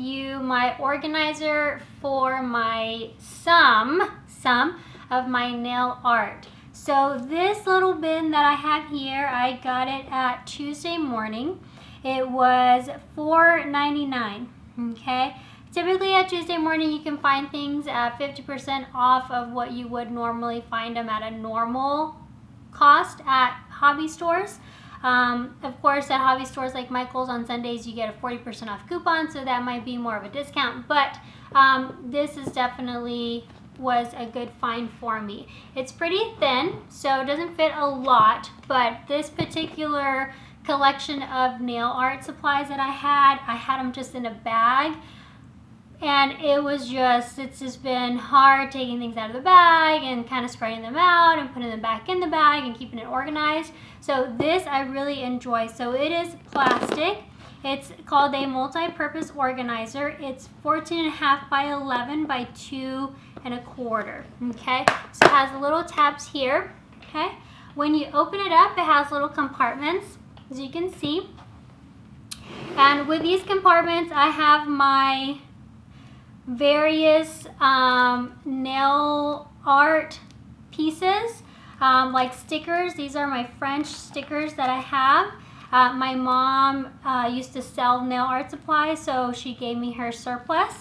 you my organizer for my some of my nail art. So this little bin that I have here, I got it at Tuesday morning. It was $4.99, okay? Typically at Tuesday morning you can find things at 50% off of what you would normally find them at a normal cost at hobby stores. Of course, at hobby stores like Michael's on Sundays, you get a 40% off coupon, so that might be more of a discount. But this is definitely was a good find for me. It's pretty thin, so it doesn't fit a lot, but this particular collection of nail art supplies that I had them just in a bag. And it's just been hard taking things out of the bag and kind of spreading them out and putting them back in the bag and keeping it organized. So this I really enjoy. So it is plastic. It's called a multi-purpose organizer. It's 14.5 by 11 by 2.25. Okay, so it has little tabs here. Okay, when you open it up, it has little compartments, as you can see. And with these compartments, I have my various nail art pieces, like stickers. These are my French stickers that I have. My mom used to sell nail art supplies, so she gave me her surplus.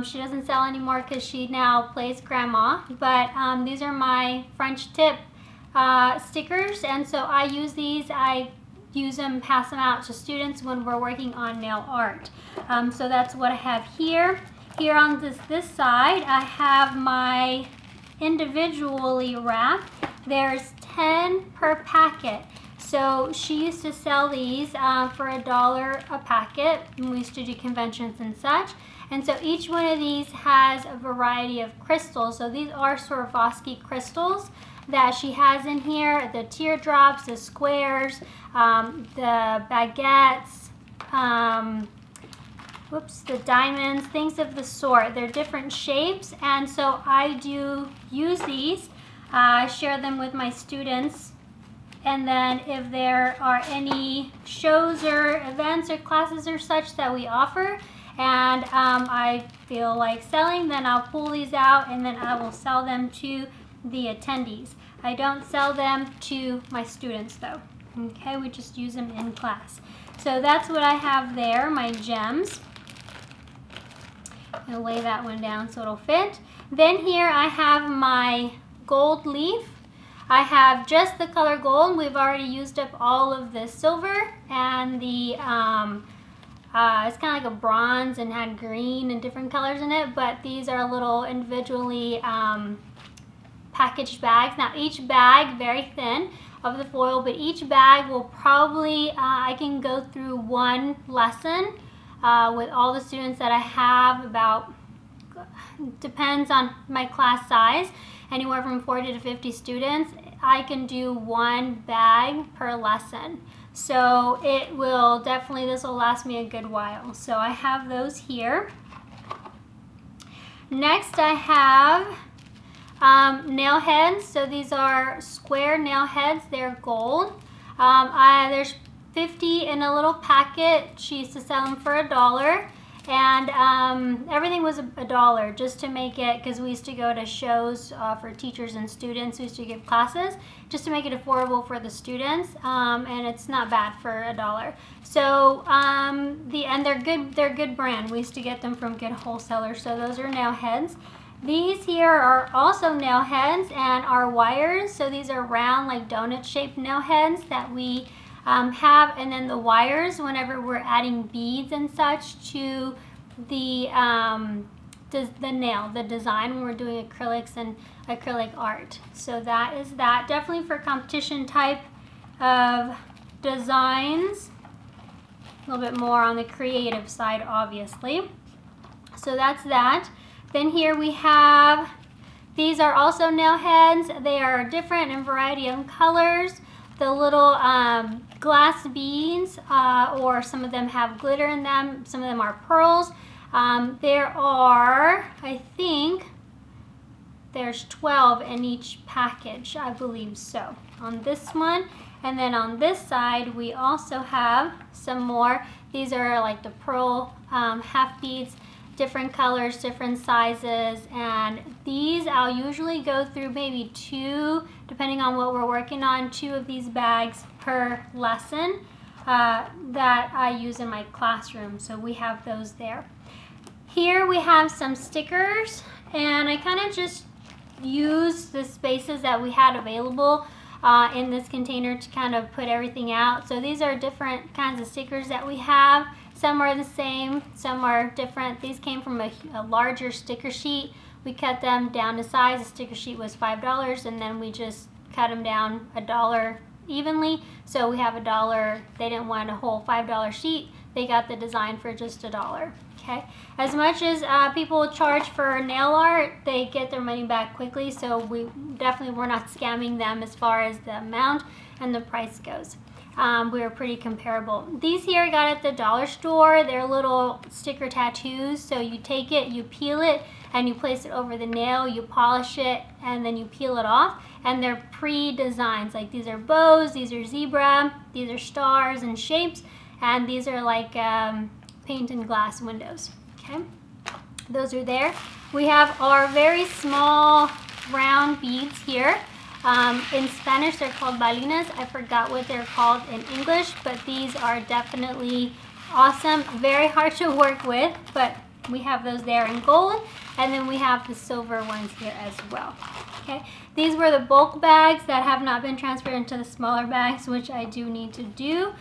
She doesn't sell anymore because she now plays grandma, but these are my French tip stickers, and so I use these. I use them, pass them out to students when we're working on nail art. So that's what I have here. Here on this side, I have my individually wrapped. There's 10 per packet. So she used to sell these for $1 a packet. And we used to do conventions and such. And so each one of these has a variety of crystals. So these are Swarovski crystals that she has in here. The teardrops, the squares, the baguettes, the diamonds, things of the sort. They're different shapes, and so I do use these. I share them with my students, and then if there are any shows or events or classes or such that we offer, and I feel like selling, then I'll pull these out and then I will sell them to the attendees. I don't sell them to my students though. Okay, we just use them in class. So that's what I have there, my gems. I'll lay that one down so it'll fit. Then here I have my gold leaf. I have just the color gold. We've already used up all of the silver and the, it's kind of like a bronze and had green and different colors in it, but these are little individually packaged bags. Now each bag, very thin of the foil, but each bag will probably, I can go through one lesson with all the students that I have, about, depends on my class size, anywhere from 40 to 50 students. I can do one bag per lesson. So it will definitely, this will last me a good while. So I have those here. Next I have nail heads. So these are square nail heads. They're gold. There's 50 in a little packet. She used to sell them for $1, and everything was $1 just to make it, because we used to go to shows for teachers and students. We used to give classes just to make it affordable for the students, and it's not bad for $1. So and they're good brand. We used to get them from good wholesalers. So those are nail heads. These here are also nail heads and are wires. So these are round, like donut shaped nail heads that we have, and then the wires whenever we're adding beads and such to the nail, the design, when we're doing acrylics and acrylic art. So that is that. Definitely for competition type of designs. A little bit more on the creative side, obviously. So that's that. Then here we have, these are also nail heads. They are different in variety of colors. The little glass beads, or some of them have glitter in them. Some of them are pearls. There are, I think, there's 12 in each package, I believe so, on this one. And then on this side, we also have some more. These are like the pearl half beads, different colors, different sizes, and these I'll usually go through maybe 2, depending on what we're working on, 2 of these bags per lesson that I use in my classroom. So we have those there. Here we have some stickers, and I kind of just use the spaces that we had available in this container to kind of put everything out. So these are different kinds of stickers that we have. Some are the same, some are different. These came from a larger sticker sheet. We cut them down to size. The sticker sheet was $5, and then we just cut them down $1 evenly. So we have $1. They didn't want a whole $5 sheet. They got the design for just $1. Okay. As much as people charge for nail art, they get their money back quickly. So we're not scamming them as far as the amount and the price goes. We were pretty comparable. These here I got at the dollar store. They're little sticker tattoos. So you take it, you peel it, and you place it over the nail, you polish it, and then you peel it off. And they're pre-designed. Like these are bows, these are zebra, these are stars and shapes, and these are like paint and glass windows. Okay, those are there. We have our very small round beads here. In Spanish, they're called balinas. I forgot what they're called in English, but these are definitely awesome. Very hard to work with, but we have those there in gold, and then we have the silver ones here as well. Okay, these were the bulk bags that have not been transferred into the smaller bags, which I do need to do.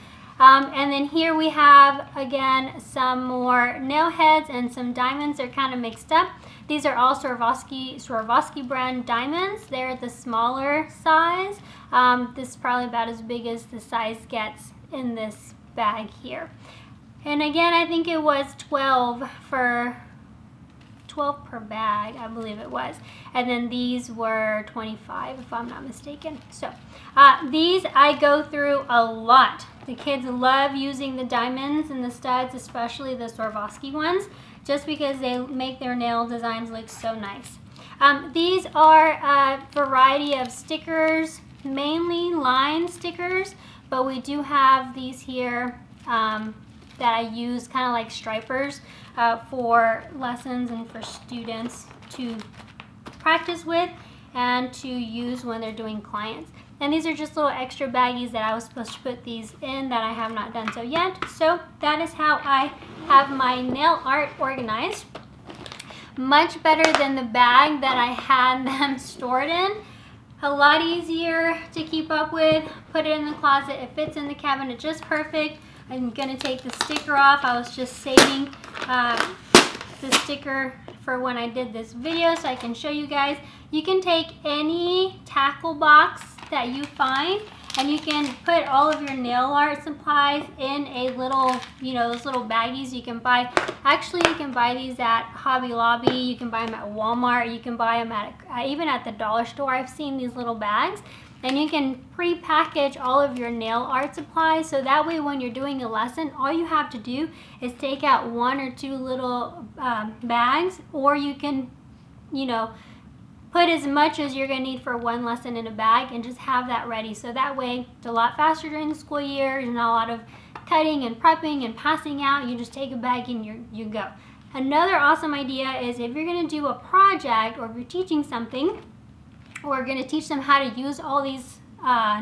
And then here we have, again, some more nail heads and some diamonds. They're kind of mixed up. These are all Swarovski brand diamonds. They're the smaller size. This is probably about as big as the size gets in this bag here. And again, I think it was 12 per bag, I believe it was. And then these were 25, if I'm not mistaken. So these I go through a lot. The kids love using the diamonds and the studs, especially the Swarovski ones, just because they make their nail designs look so nice. These are a variety of stickers, mainly line stickers, but we do have these here that I use kind of like stripers for lessons and for students to practice with and to use when they're doing clients. And these are just little extra baggies that I was supposed to put these in that I have not done so yet. So that is how I have my nail art organized. Much better than the bag that I had them stored in. A lot easier to keep up with. Put it in the closet. It fits in the cabinet just perfect. I'm going to take the sticker off. I was just saving the sticker for when I did this video so I can show you guys. You can take any tackle box that you find, and you can put all of your nail art supplies in a little, those little baggies you can buy. Actually, you can buy these at Hobby Lobby. You can buy them at Walmart. You can buy them at even at the dollar store. I've seen these little bags. And you can pre-package all of your nail art supplies, so that way when you're doing a lesson, all you have to do is take out 1 or 2 little bags, or you can, put as much as you're going to need for one lesson in a bag and just have that ready. So that way it's a lot faster during the school year. There's not a lot of cutting and prepping and passing out. You just take a bag and you go. Another awesome idea is if you're going to do a project, or if you're teaching something, or going to teach them how to use all these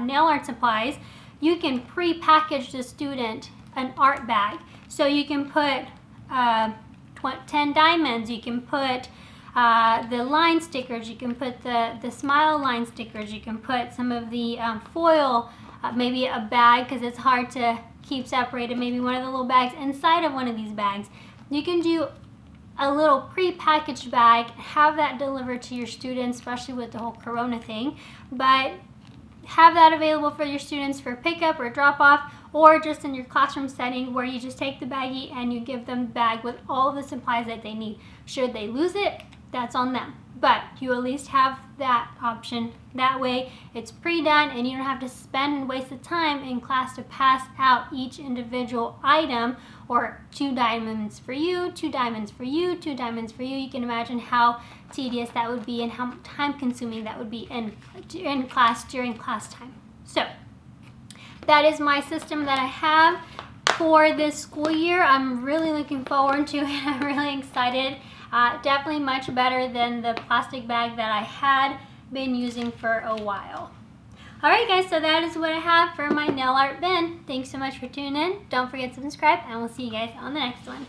nail art supplies, you can pre-package the student an art bag. So you can put 10 diamonds, you can put the line stickers, you can put the smile line stickers, you can put some of the foil, maybe a bag because it's hard to keep separated, maybe one of the little bags inside of one of these bags. You can do a little pre-packaged bag, have that delivered to your students, especially with the whole corona thing, but have that available for your students for pickup or drop off, or just in your classroom setting where you just take the baggie and you give them the bag with all the supplies that they need. Should they lose it, that's on them, but you at least have that option. That way it's pre-done and you don't have to spend and waste the time in class to pass out each individual item, or 2 diamonds for you, 2 diamonds for you, 2 diamonds for you. You can imagine how tedious that would be and how time consuming that would be in class during class time. So that is my system that I have for this school year. I'm really looking forward to it. I'm really excited. Definitely much better than the plastic bag that I had been using for a while. Alright guys, so that is what I have for my nail art bin. Thanks so much for tuning in. Don't forget to subscribe, and we'll see you guys on the next one.